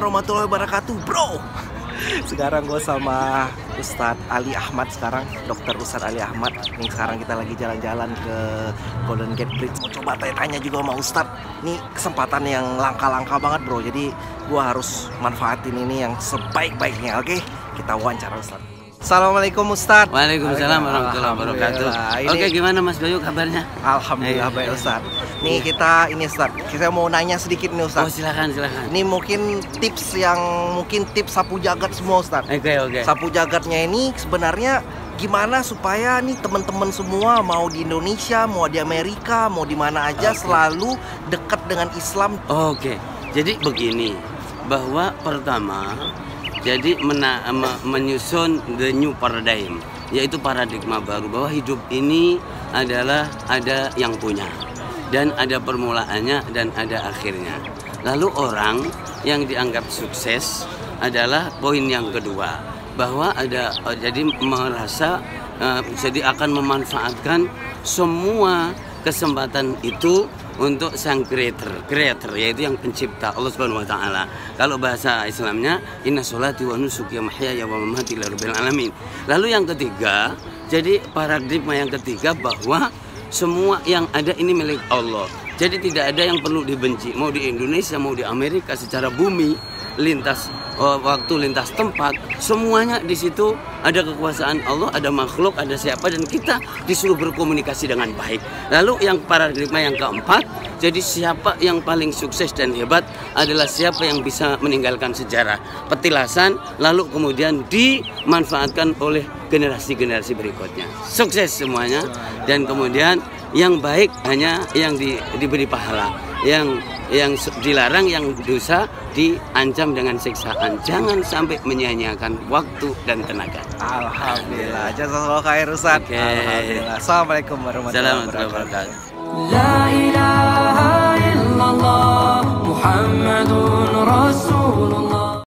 warahmatullahi wabarakatuh, bro. Sekarang gue sama Ustadz Ali Ahmad sekarang, Dokter Ustadz Ali Ahmad. Nih sekarang kita lagi jalan-jalan ke Golden Gate Bridge. Mau coba tanya-tanya juga sama Ustadz. Ini kesempatan yang langka-langka banget, bro. Jadi gue harus manfaatin ini yang sebaik-baiknya. Oke, kita wawancara Ustadz. Assalamualaikum Ustadz. Waalaikumsalam warahmatullahi wabarakatuh. Oke, gimana Mas Bayu kabarnya? Alhamdulillah baik Ustadz. Nih kita ini Ustadz, kita mau nanya sedikit nih Ustadz. Oh silakan. Ini mungkin tips sapu jagat semua Ustadz. Oke. Sapu jagatnya ini sebenarnya gimana supaya nih teman-teman semua mau di Indonesia, mau di Amerika, mau di mana aja selalu dekat dengan Islam. Oke. Jadi begini, bahwa pertama jadi menyusun the new paradigm, yaitu paradigma baru bahwa hidup ini adalah ada yang punya dan ada permulaannya dan ada akhirnya. Lalu orang yang dianggap sukses adalah poin yang kedua, bahwa ada jadi merasa jadi akan memanfaatkan semua kesempatan itu untuk sang creator yaitu yang pencipta, Allah Subhanahu wa taala. Kalau bahasa Islamnya inna sholati wa nusuki wa mahyaya wa mamati lillahil alamin. Lalu yang ketiga, jadi paradigma yang ketiga bahwa semua yang ada ini milik Allah. Jadi tidak ada yang perlu dibenci, mau di Indonesia mau di Amerika, secara bumi, lintas waktu, lintas tempat, semuanya di situ ada kekuasaan Allah, ada makhluk, ada siapa, dan kita disuruh berkomunikasi dengan baik. Lalu yang paradigma yang keempat, jadi siapa yang paling sukses dan hebat adalah siapa yang bisa meninggalkan sejarah petilasan, lalu kemudian dimanfaatkan oleh generasi-generasi berikutnya. Sukses semuanya, dan kemudian yang baik hanya yang diberi pahala, yang dilarang, yang dosa diancam dengan siksaan. Jangan sampai menyia-nyiakan waktu dan tenaga. Alhamdulillah. Jazakallahu khair Ustaz. Okay. Alhamdulillah. Assalamualaikum warahmatullahi wabarakatuh. La ilaha illallah Muhammadun Rasulullah.